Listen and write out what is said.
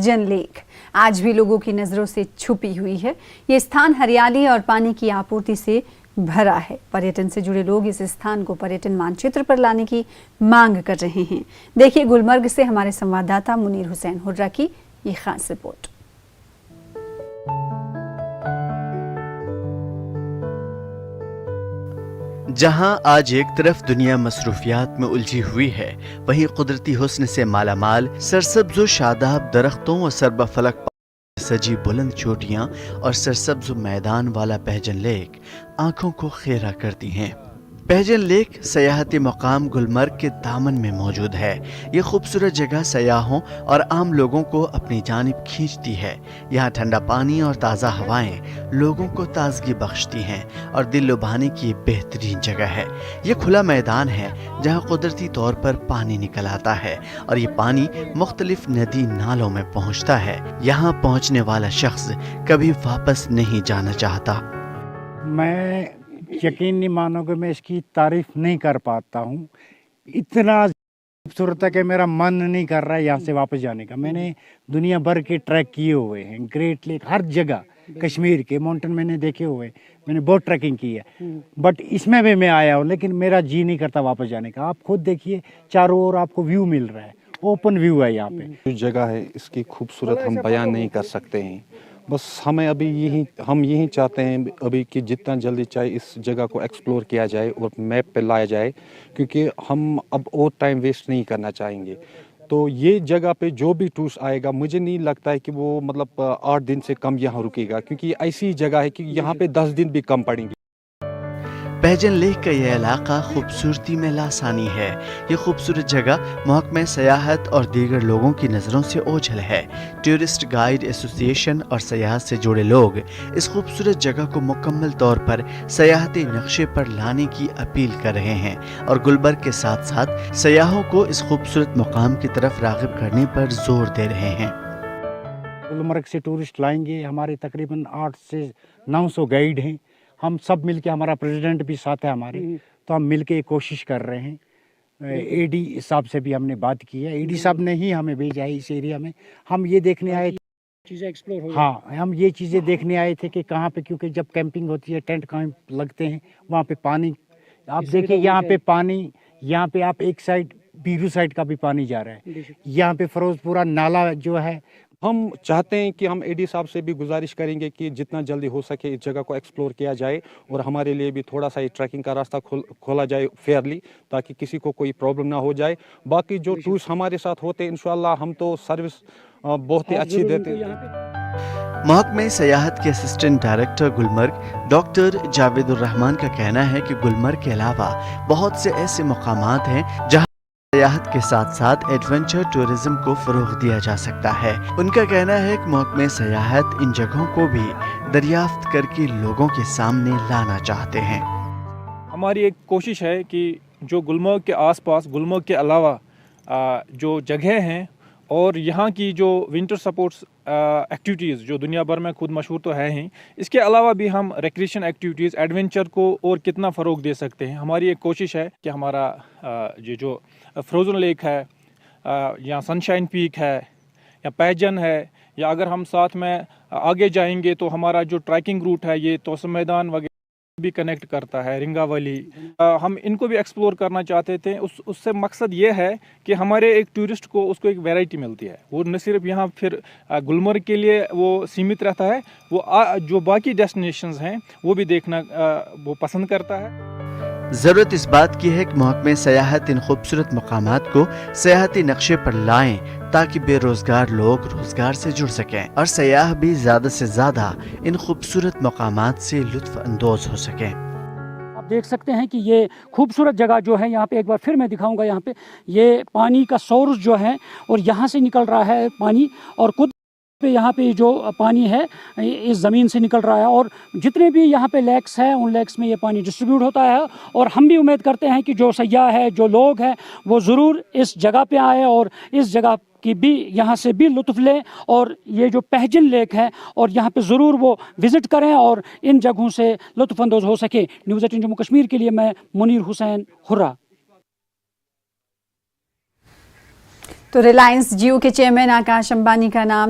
Pigeon lake आज भी लोगों की नज़रों से छुपी हुई है। ये स्थान हरियाली और पानी की आपूर्ति से भरा है। पर्यटन से जुड़े लोग इस स्थान को पर्यटन मानचित्र पर लाने की मांग कर रहे हैं। देखिए गुलमर्ग से हमारे संवाददाता मुनीर हुसैन हुर्रा की ये खास रिपोर्ट। जहां आज एक तरफ दुनिया मसरूफियात में उलझी हुई है, वहीं कुदरती हुस्न से मालामाल सरसब्ज़ शादाब दरख्तों और सरबफलक सजी बुलंद चोटियां और सरसब्ज़ मैदान वाला पैजन लेक आंखों को खेरा करती हैं। पैजन लेक सयाहती मकाम गुलमर्ग के दामन में मौजूद है। ये खूबसूरत जगह सयाहों और आम लोगों को अपनी जानिब खींचती है। यहाँ ठंडा पानी और ताज़ा हवाएं लोगों को ताजगी बख्शती हैं और दिल लुभाने की बेहतरीन जगह है। ये खुला मैदान है जहाँ कुदरती तौर पर पानी निकल आता है और ये पानी मुख्तलिफ नदी नालों में पहुँचता है। यहाँ पहुँचने वाला शख्स कभी वापस नहीं जाना चाहता। मैं यकीन नहीं मानोगे, मैं इसकी तारीफ नहीं कर पाता हूँ। इतना खूबसूरत है कि मेरा मन नहीं कर रहा है यहाँ से वापस जाने का। मैंने दुनिया भर के ट्रैक किए हुए हैं, ग्रेट लेक हर जगह, कश्मीर के माउंटेन मैंने देखे हुए, मैंने बहुत ट्रैकिंग की है, बट इसमें भी मैं आया हूँ, लेकिन मेरा जी नहीं करता वापस जाने का। आप खुद देखिए, चारों ओर आपको व्यू मिल रहा है, ओपन व्यू है यहाँ पे। जो जगह है इसकी खूबसूरत हम बयान नहीं कर सकते हैं। बस हमें अभी यही चाहते हैं अभी कि जितना जल्दी चाहे इस जगह को एक्सप्लोर किया जाए और मैप पे लाया जाए, क्योंकि हम अब और टाइम वेस्ट नहीं करना चाहेंगे। तो ये जगह पे जो भी टूरिस्ट आएगा, मुझे नहीं लगता है कि वो मतलब 8 दिन से कम यहाँ रुकेगा, क्योंकि ऐसी जगह है कि यहाँ पे 10 दिन भी कम पड़ेंगे। पैजन लेक का यह इलाका खूबसूरती में लासानी है। ये खूबसूरत जगह महकमे सयाहत और दीगर लोगों की नज़रों से ओझल है। टूरिस्ट गाइड एसोसिएशन और सयाहत से जुड़े लोग इस खूबसूरत जगह को मुकम्मल तौर पर सयाहती नक्शे पर लाने की अपील कर रहे हैं और गुलबर्ग के साथ साथ सयाहों को इस खूबसूरत मुकाम की तरफ राग़िब करने पर जोर दे रहे हैं। गुलमर्ग से टूरिस्ट लाएंगे, हमारे तकरीबन 8 से 900 गाइड हैं। हम सब मिलके, हमारा प्रेसिडेंट भी साथ है हमारे, तो हम मिलके कोशिश कर रहे हैं। एडी साहब से भी हमने बात की है, एडी साहब ने ही हमें भेजा है इस एरिया में। हम ये देखने आए चीज़ें एक्सप्लोर हो, हाँ हम ये चीज़ें देखने आए थे कि कहाँ पे, क्योंकि जब कैंपिंग होती है, टेंट कैंप लगते हैं, वहाँ पे पानी आप देखिए, यहाँ पे पानी, यहाँ पे आप एक साइड बीरू साइड का भी पानी जा रहा है, यहाँ पे फिरोजपुरा नाला जो है। हम चाहते हैं कि हम एडी साहब से भी गुजारिश करेंगे कि जितना जल्दी हो सके इस जगह को एक्सप्लोर किया जाए और हमारे लिए भी थोड़ा सा ये ट्रैकिंग का रास्ता खोला जाए फेयरली, ताकि किसी को कोई प्रॉब्लम ना हो जाए। बाकी जो टूरिस्ट हमारे साथ होते हैं, इंशाल्लाह हम तो सर्विस बहुत ही अच्छी देते हैं। महकमे सयाहत के assistant director Gulmarg doctor Javedur Rahman का कहना है कि गुलमर्ग के अलावा बहुत से ऐसे मकामात हैं जहां सयाहत के साथ साथ एडवेंचर टूरिज्म को फरोग दिया जा सकता है। उनका कहना है कि महकमे सयाहत इन जगहों को भी दरियाफ्त करके लोगों के सामने लाना चाहते हैं। हमारी एक कोशिश है कि जो गुलमर्ग के आसपास, गुलमर्ग के अलावा जो जगह हैं और यहाँ की जो विंटर स्पोर्ट्स एक्टिविटीज़ जो दुनिया भर में खुद मशहूर तो है ही, इसके अलावा भी हम रिक्रिएशन एक्टिविटीज़, एडवेंचर को और कितना फ़रोग दे सकते हैं। हमारी एक कोशिश है कि हमारा ये जो फ्रोज़न लेक है या सनशाइन पीक है या पैजन है, या अगर हम साथ में आगे जाएंगे तो हमारा जो ट्रैकिंग रूट है ये तोसम मैदान वगैरह भी कनेक्ट करता है, रिंगा वैली, हम इनको भी एक्सप्लोर करना चाहते थे। उससे मकसद ये है कि हमारे एक टूरिस्ट को उसको एक वैरायटी मिलती है। वो न सिर्फ यहाँ फिर गुलमर्ग के लिए वो सीमित रहता है, वो जो बाकी डेस्टिनेशंस हैं वो भी देखना वो पसंद करता है। ज़रूरत इस बात की है कि महकमे सयाहत इन खूबसूरत मकामात को सयाहती नक्शे पर लाएं ताकि बेरोजगार लोग रोजगार से जुड़ सकें और सयाह भी ज़्यादा से ज़्यादा इन खूबसूरत मकामात से लुत्फ़ अंदोज़ हो सकें। आप देख सकते हैं कि ये खूबसूरत जगह जो है, यहाँ पे एक बार फिर मैं दिखाऊंगा, यहाँ पे ये पानी का सोर्स जो है और यहाँ से निकल रहा है पानी, और खुद पे यहाँ पे जो पानी है इस ज़मीन से निकल रहा है, और जितने भी यहाँ पे लेक्स हैं उन लेक्स में ये पानी डिस्ट्रीब्यूट होता है। और हम भी उम्मीद करते हैं कि जो सयाह है, जो लोग हैं, वो ज़रूर इस जगह पे आए और इस जगह की भी यहाँ से भी लुत्फ़ लें, और ये जो पैजन लेक है और यहाँ पे ज़रूर वो विज़िट करें और इन जगहों से लुत्फ़ अंदोज़ हो सके। न्यूज़ 18 जम्मू कश्मीर के लिए मैं मुनीर हुसैन हुर्रा। तो रिलायंस जियो के चेयरमैन आकाश अंबानी का नाम